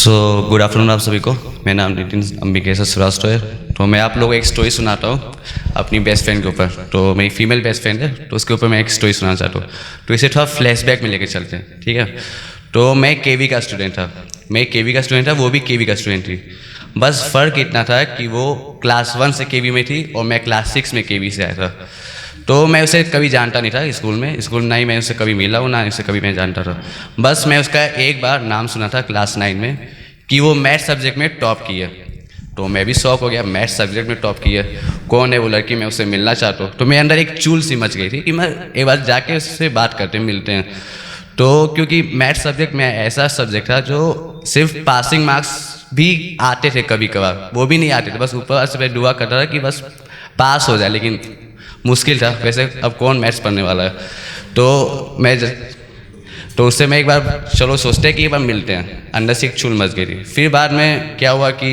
Good afternoon आप सभी को। मेरा नाम नितिन अंबिकेश श्रीवास्तव है। तो मैं आप लोगों को एक स्टोरी सुनाता हूँ अपनी बेस्ट फ्रेंड के ऊपर। तो मेरी फीमेल बेस्ट फ्रेंड है, तो उसके ऊपर मैं एक स्टोरी सुनाना चाहता हूँ। तो इसे थोड़ा फ्लैशबैक में लेकर चलते हैं, ठीक है। तो मैं केवी का स्टूडेंट था, वो भी केवी का स्टूडेंट थी। बस फ़र्क इतना था कि वो क्लास 1 से केवी में थी और मैं क्लास 6 में केवी से आया था। तो मैं उसे कभी जानता नहीं था स्कूल ना ही मैं उससे कभी मिला हूँ, ना उसे कभी मैं जानता था। बस मैं उसका एक बार नाम सुना था क्लास 9 में कि वो मैथ सब्जेक्ट में टॉप की है। तो मैं भी शौक हो गया, मैथ सब्जेक्ट में टॉप की है, कौन है वो लड़की, मैं उससे मिलना चाहता हूँ। तो मेरे अंदर एक चूल सी मच गई थी कि मैं एक बार जाके उससे बात करते हैं, मिलते हैं। तो क्योंकि मैथ सब्जेक्ट में ऐसा सब्जेक्ट था जो सिर्फ पासिंग मार्क्स भी आते थे, कभी कभार वो भी नहीं आते थे, बस ऊपर से मैं दुआ करता था कि बस पास हो जाए, लेकिन मुश्किल था। वैसे अब कौन मैथ्स पढ़ने वाला है। तो उससे मैं एक बार चलो सोचते हैं कि एक बार मिलते हैं, अंदर से एक चुल मच गई थी। फिर बाद में क्या हुआ कि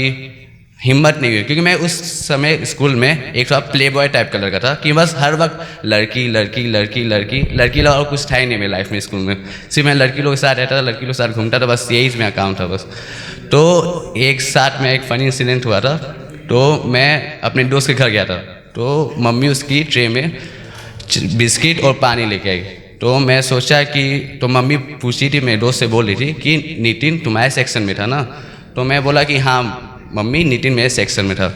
हिम्मत नहीं हुई, क्योंकि मैं उस समय स्कूल में एक थोड़ा प्ले बॉय टाइप का लड़का था कि बस हर वक्त लड़की लड़की लड़की लड़की लड़की लोग, और कुछ था ही नहीं मेरी लाइफ में। स्कूल में सिर्फ मैं लड़की लोगों के साथ रहता था, लड़की लोग के साथ घूमता था, बस यही मेरा काम था बस। तो एक साथ में एक फ़नी इंसिडेंट हुआ था। तो मैं अपने दोस्त के घर गया था, तो मम्मी उसकी ट्रे में बिस्किट और पानी लेके आई। तो मैं सोचा कि तो मम्मी पूछी थी, मेरे दोस्त से बोल रही थी कि नितिन तुम्हारे सेक्शन में था ना। तो मैं बोला कि हाँ मम्मी, नितिन मेरे सेक्शन में था।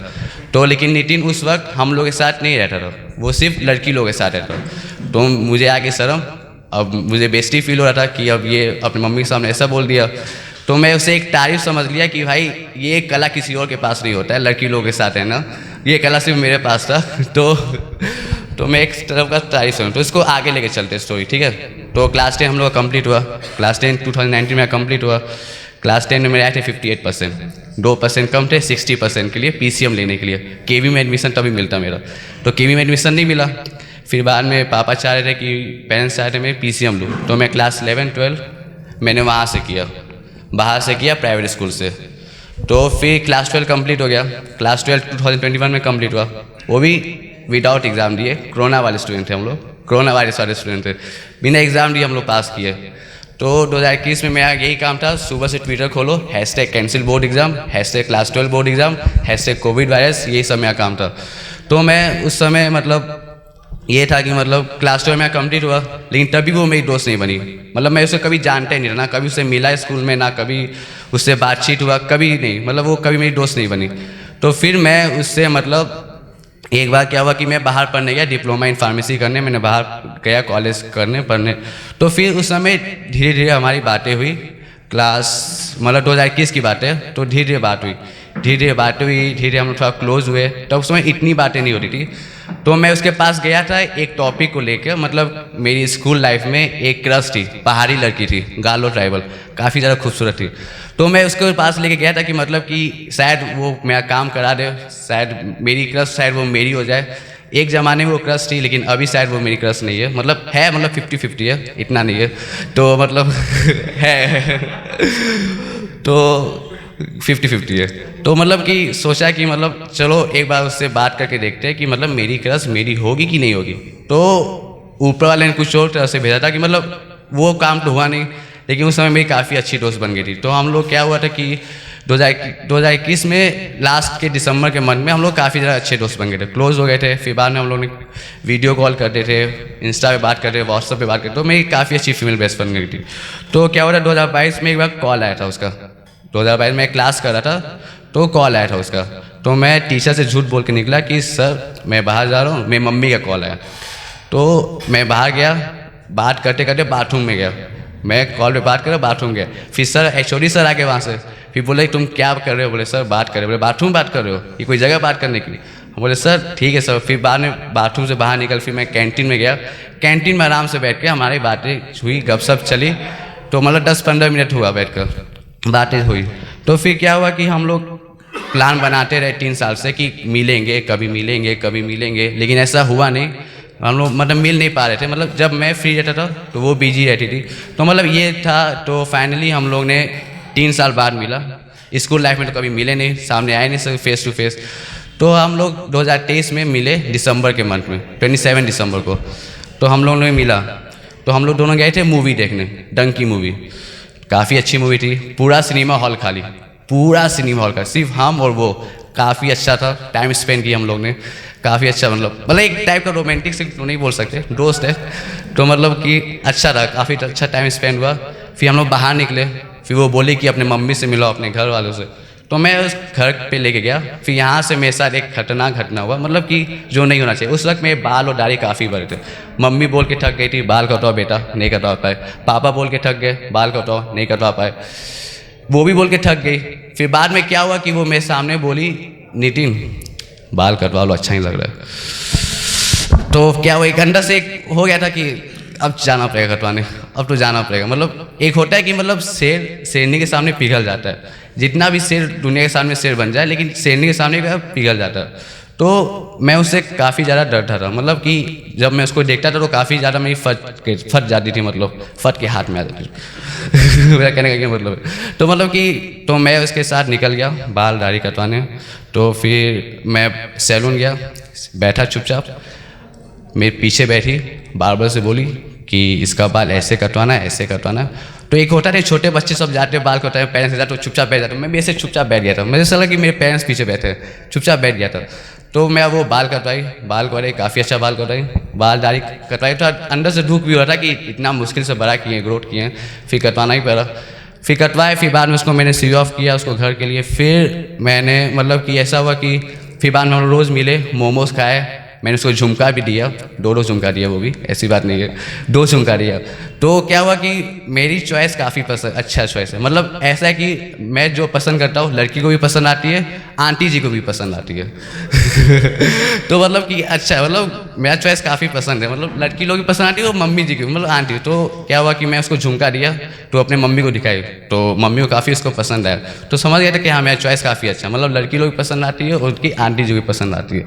तो लेकिन नितिन उस वक्त हम लोग के साथ नहीं रहता था, वो सिर्फ लड़की लोग के साथ रहता था। तो मुझे आगे शर्म, अब मुझे बेइज्जती फील हो रहा था कि अब ये अपनी मम्मी के सामने ऐसा बोल दिया। तो मैं उसे एक तारीफ समझ लिया कि भाई ये कला किसी और के पास नहीं होता है, लड़की लोगों के साथ है ना, ये कला सिर्फ मेरे पास था। तो मैं एक तरफ का तारीफ समझ, तो इसको आगे लेके चलते स्टोरी, ठीक है। तो क्लास 10 हम लोग का कंप्लीट हुआ, क्लास 10 2019 में कंप्लीट हुआ। क्लास 10 में मेरे आए थे 58%, 2% कम थे 60% के लिए पीसीएम लेने के लिए। केवी में एडमिशन तभी मिलता मेरा, तो केवी में एडमिशन नहीं मिला। फिर बाद में पापा चाह रहे थे कि पेरेंट्स चाह रहे थे मैं पीसीएम लूँ, तो मैं क्लास 11-12 मैंने वहाँ से किया, बाहर से किया, प्राइवेट स्कूल से। तो फिर क्लास 12 कंप्लीट हो गया। क्लास 12 2021 में कंप्लीट हुआ, वो भी विदाउट एग्ज़ाम दिए। कोरोना वाले स्टूडेंट थे हम लोग, कोरोना वायरस वाले स्टूडेंट थे, बिना एग्ज़ाम दिए हम लोग पास किए। तो 2021 में मेरा यही काम था, सुबह से ट्विटर खोलो, #cancel board exam, #class 12 board exam, #Covid virus, यही सब मेरा काम था। तो मैं उस समय मतलब ये था कि मतलब क्लास 12 में कंप्लीट हुआ, लेकिन तभी वो मेरी दोस्त नहीं बनी। मतलब मैं उसे कभी जानता ही नहीं था, ना कभी उससे मिला स्कूल में, ना कभी उससे बातचीत हुआ, कभी नहीं, मतलब वो कभी मेरी दोस्त नहीं बनी। तो फिर मैं उससे मतलब एक बार क्या हुआ कि मैं बाहर पढ़ने गया, डिप्लोमा इन फार्मेसी करने, मैंने बाहर गया कॉलेज करने पढ़ने। तो फिर उस समय धीरे धीरे हमारी बातें हुई, क्लास मतलब 2021 की बात है। तो धीरे धीरे बात हुई, धीरे हम लोग थोड़ा क्लोज हुए। तो उस समय इतनी बातें नहीं होती थी। तो मैं उसके पास गया था एक टॉपिक को लेकर, मतलब मेरी स्कूल लाइफ में एक क्रश थी, पहाड़ी लड़की थी, गालो ट्राइबल, काफ़ी ज़्यादा खूबसूरत थी। तो मैं उसके पास लेके गया था कि मतलब कि शायद वो मेरा काम करा दे, शायद मेरी क्रश शायद वो मेरी हो जाए। एक ज़माने में वो क्रश थी, लेकिन अभी शायद वो मेरी क्रश नहीं है, मतलब है, मतलब 50-50 है, इतना नहीं है। तो मतलब है तो 50-50 है। तो मतलब कि सोचा कि मतलब चलो एक बार उससे बात करके देखते हैं कि मतलब मेरी क्रश मेरी होगी कि नहीं होगी। तो ऊपर वाले ने कुछ और तरह से भेजा था कि मतलब वो काम तो हुआ नहीं, लेकिन उस समय मेरी काफ़ी अच्छी दोस्त बन गई थी। तो हम लोग क्या हुआ था कि 2021 में लास्ट के दिसंबर के मंथ में हम लोग काफ़ी ज़्यादा अच्छे दोस्त बन गए थे, क्लोज हो गए थे। फिर बाद में हम लोग ने वीडियो कॉल करते थे, इंस्टा पे बात करते थे, व्हाट्सएप पे बात करते, तो मेरी काफ़ी अच्छी फीमेल बेस्ट बन गई थी। तो क्या हुआ था 2022 में एक बार कॉल आया था उसका, 2022 में क्लास कर रहा था, तो कॉल आया था उसका। तो मैं टीचर से झूठ बोल के निकला कि सर मैं बाहर जा रहा हूँ, मेरी मम्मी का कॉल आया। तो मैं बाहर गया, बात करते करते बाथरूम में गया, मैं कॉल पे बात कर रहा, बाथरूम गया। फिर सर एचओडी सर आके वहाँ से फिर बोले तुम क्या कर रहे हो, बोले सर बात कर रहे हो, बोले बाथरूम बात कर रहे हो, ये कोई जगह बात करने के लिए, बोले सर ठीक है सर। फिर बाद में बाथरूम से बाहर निकल फिर मैं कैंटीन में गया, कैंटीन में आराम से बैठ के हमारी बातें हुई, गपशप चली। तो मतलब 10-15 मिनट हुआ बैठ कर बातें हुई। तो फिर क्या हुआ कि हम लोग प्लान बनाते रहे 3 साल से कि मिलेंगे, कभी मिलेंगे, कभी मिलेंगे, लेकिन ऐसा हुआ नहीं। हम लोग मतलब मिल नहीं पा रहे थे, मतलब जब मैं फ्री रहता था तो वो बिजी रहती थी। तो मतलब ये था। तो फाइनली हम लोग ने 3 साल बाद मिला। स्कूल लाइफ में तो कभी मिले नहीं, सामने आए नहीं सर फेस टू फेस। तो हम लोग 2023 में मिले दिसंबर के मंथ में, 27 दिसंबर को। तो हम लोगों ने मिला, तो हम लोग दोनों गए थे मूवी देखने, डंकी मूवी। काफ़ी अच्छी मूवी थी, पूरा सिनेमा हॉल खाली, पूरा सिनेमा हॉल का सिर्फ हम और वो। काफ़ी अच्छा था, टाइम स्पेंड किया हम लोग ने, काफ़ी अच्छा, मतलब एक टाइप का रोमांटिक से तो नहीं बोल सकते, दोस्त है तो मतलब कि अच्छा था, काफ़ी अच्छा टाइम स्पेंड हुआ। फिर हम लोग बाहर निकले, फिर वो बोली कि अपने मम्मी से मिलो, अपने घर वालों से, तो मैं उस घर पे लेके गया। फिर यहाँ से मेरे साथ एक खतरनाक घटना हुआ, मतलब कि जो नहीं होना चाहिए। उस वक्त मेरे बाल और दाढ़ी काफ़ी बड़े थे। मम्मी बोल के थक गई थी, बाल कटवाओ बेटा, नहीं कटवा पाए। पापा बोल के थक गए, बाल कटवाओ, नहीं कटवा पाए। वो भी बोल के थक गई। फिर बाद में क्या हुआ कि वो मेरे सामने बोली, नितिन बाल कटवा लो, अच्छा ही लग रहा है। तो क्या हुआ, एक अंदर से एक हो गया था कि अब जाना पड़ेगा कटवाने, अब तो जाना पड़ेगा। मतलब एक होता है कि मतलब शेर शेरनी के सामने पिघल जाता है, जितना भी शेर दुनिया के सामने शेर बन जाए, लेकिन शेरनी के सामने पिघल जाता है। तो मैं उससे काफ़ी ज़्यादा डरता था, मतलब कि जब मैं उसको देखता था तो काफ़ी ज़्यादा मेरी फट जाती थी, मतलब फट के हाथ में आ जाती थी मेरा कहने का क्या मतलब है। तो मतलब कि तो मैं उसके साथ निकल गया बाल दाढ़ी कटवाने। तो फिर मैं सैलून गया, बैठा चुपचाप, मेरे पीछे बैठी बार्बर से बोली कि इसका बाल ऐसे कटवाना है, ऐसे कटवाना है। तो एक होता है छोटे बच्चे सब जाते हैं बाल कटवाने, पेरेंट्स के साथ, तो चुपचाप बैठ जाता हूँ। मैं भी ऐसे चुपचाप बैठ गया था, मुझे ऐसा लगा कि मेरे पेरेंट्स पीछे बैठे हैं, चुपचाप बैठ गया था। तो मैं वो बाल कटवाई, बाल कटवाई, काफ़ी अच्छा बाल कटवाई, बाल दाढ़ी कटवाई। तो अंदर से दुख भी हो रहा था कि इतना मुश्किल से बड़ा किए, ग्रोथ किए, फिर कटवाना ही पड़ा। फिर कटवाए, फिर बाद में उसको मैंने सी ऑफ किया उसको घर के लिए। फिर मैंने मतलब कि ऐसा हुआ कि फिर बाद में हम रोज़ मिले, मोमोज़ खाए, मैंने उसको झुमका भी दिया, 2 झुमका दिया, वो भी ऐसी बात नहीं है, 2 झुमका दिया। तो क्या हुआ कि मेरी चॉइस काफ़ी पसंद, अच्छा चॉइस है, मतलब ऐसा है कि मैं जो पसंद करता हूँ लड़की को भी पसंद आती है, आंटी जी को भी पसंद आती है तो मतलब कि अच्छा है, मतलब मेरा चॉइस काफ़ी पसंद है, मतलब लड़की लोग भी पसंद आती है और मम्मी जी की, मतलब आंटी। तो क्या हुआ कि मैं उसको झुमका दिया तो अपने मम्मी को दिखाई, तो मम्मी को काफ़ी उसको पसंद आया। तो समझ गया था कि हाँ मेरा चॉइस काफ़ी अच्छा, मतलब लड़की लोग भी पसंद आती है और उनकी आंटी जी भी पसंद आती है।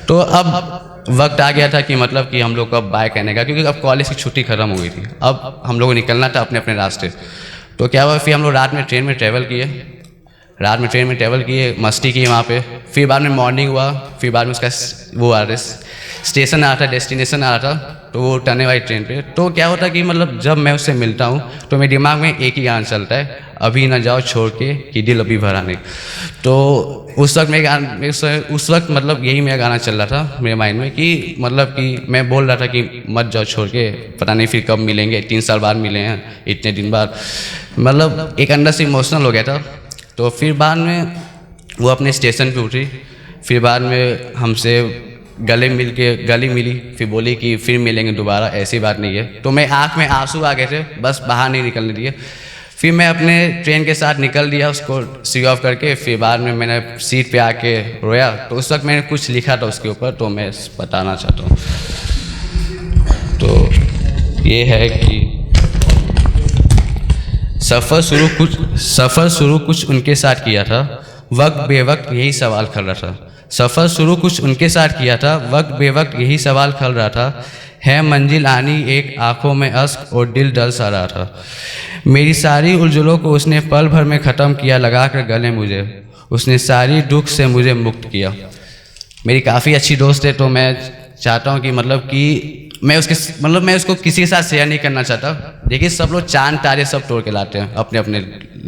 तो अब वक्त आ गया था कि मतलब कि हम लोग को अब बाय कहने का, क्योंकि अब कॉलेज की छुट्टी खत्म हो गई थी, अब हम लोग को निकलना था अपने अपने रास्ते। तो क्या हुआ, फिर हम लोग रात में ट्रेन में ट्रैवल किए, मस्ती की वहाँ पे। फिर बाद में मॉर्निंग हुआ, फिर बाद में उसका वो आ रहा स्टेशन आ रहा था, डेस्टिनेशन आ रहा था, तो वो उतरने वाली ट्रेन पे। तो क्या होता कि मतलब जब मैं उससे मिलता हूँ तो मेरे दिमाग में एक ही गाना चलता है, अभी ना जाओ छोड़ के कि दिल अभी भरा नहीं। तो उस वक्त मतलब यही मेरा गाना चल रहा था मेरे माइंड में कि मतलब कि मैं बोल रहा था कि मत जाओ छोड़ के, पता नहीं फिर कब मिलेंगे, 3 साल बाद मिले हैं, इतने दिन बाद, मतलब एक अंदर से इमोशनल हो गया था। तो फिर बाद में वो अपने स्टेशन पे उतरी, फिर बाद में हमसे गली मिली, फिर बोली कि फिर मिलेंगे दोबारा, ऐसी बात नहीं है। तो मैं आँख में आंसू आ गए थे, बस बाहर नहीं निकलने दिए। फिर मैं अपने ट्रेन के साथ निकल दिया उसको सी ऑफ करके। फिर बाद में मैंने सीट पे आके रोया, तो उस वक्त मैंने कुछ लिखा था उसके ऊपर, तो मैं बताना चाहता हूँ। तो ये है कि सफ़र शुरू कुछ उनके साथ किया था, वक्त बेवक्त यही सवाल खल रहा था। सफ़र शुरू कुछ उनके साथ किया था, वक्त बेवक्त यही सवाल खल रहा था, है मंजिल आनी एक, आंखों में अश्क और दिल डल सा रहा था। मेरी सारी उलझनों को उसने पल भर में ख़त्म किया, लगा कर गले मुझे उसने सारी दुख से मुझे मुक्त किया। मेरी काफ़ी अच्छी दोस्त है, तो मैं चाहता हूँ कि मतलब कि मैं उसको किसी के साथ शेयर नहीं करना चाहता। देखिए सब लोग चांद तारे सब तोड़ के लाते हैं अपने अपने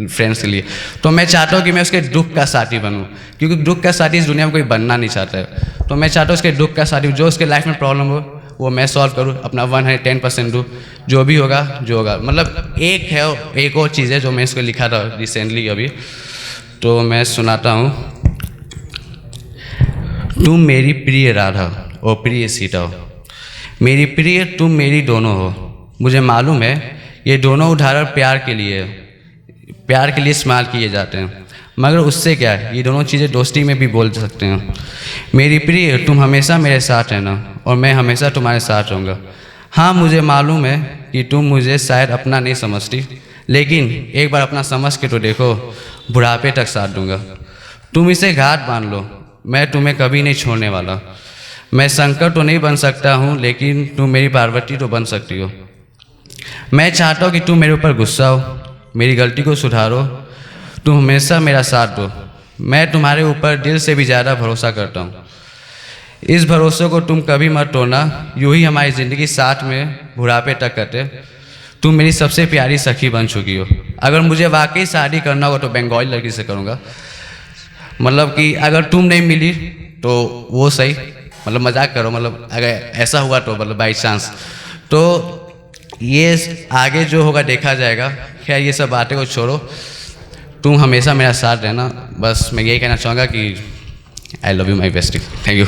फ्रेंड्स के लिए, तो मैं चाहता हूँ कि मैं उसके दुख का साथी बनूँ, क्योंकि दुख का साथी इस दुनिया में कोई बनना नहीं चाहता है। तो मैं चाहता हूँ उसके दुख का साथी, जो उसके लाइफ में प्रॉब्लम हो वो मैं सॉल्व करूँ, अपना 110% दूँ, जो भी होगा जो होगा। मतलब एक और चीज़ है जो मैं इसको लिखा था रिसेंटली अभी, तो मैं सुनाता हूँ। तुम मेरी प्रिय राधा और प्रिय सीता हो, मेरी प्रिय तुम मेरी दोनों हो। मुझे मालूम है ये दोनों उदाहरण प्यार के लिए इस्तेमाल किए जाते हैं, मगर उससे क्या है, ये दोनों चीज़ें दोस्ती में भी बोल सकते हैं। मेरी प्रिय तुम हमेशा मेरे साथ रहना और मैं हमेशा तुम्हारे साथ रहूँगा। हाँ मुझे मालूम है कि तुम मुझे शायद अपना नहीं समझती, लेकिन एक बार अपना समझ के तो देखो, बुढ़ापे तक साथ दूँगा। तुम इसे घाट मान लो, मैं तुम्हें कभी नहीं छोड़ने वाला। मैं शंकर तो नहीं बन सकता हूँ, लेकिन तुम मेरी पार्वती तो बन सकती हो। मैं चाहता हूँ कि तुम मेरे ऊपर गुस्सा हो, मेरी गलती को सुधारो, तुम हमेशा मेरा साथ दो। मैं तुम्हारे ऊपर दिल से भी ज़्यादा भरोसा करता हूँ। इस भरोसे को तुम कभी मत तोड़ना, यूँ ही हमारी ज़िंदगी साथ में बुढ़ापे तक कटे। तुम मेरी सबसे प्यारी सखी बन चुकी हो। अगर मुझे वाकई शादी करना होगा तो बंगाली लड़की से करूँगा। मतलब कि अगर तुम नहीं मिली तो वो सही, मतलब मजाक करो, मतलब अगर ऐसा हुआ तो मतलब बाई चांस, तो ये आगे जो होगा देखा जाएगा। खैर ये सब बातें को छोड़ो, तुम हमेशा मेरा साथ रहना। बस मैं यही कहना चाहूँगा कि I love you my bestie. Thank you.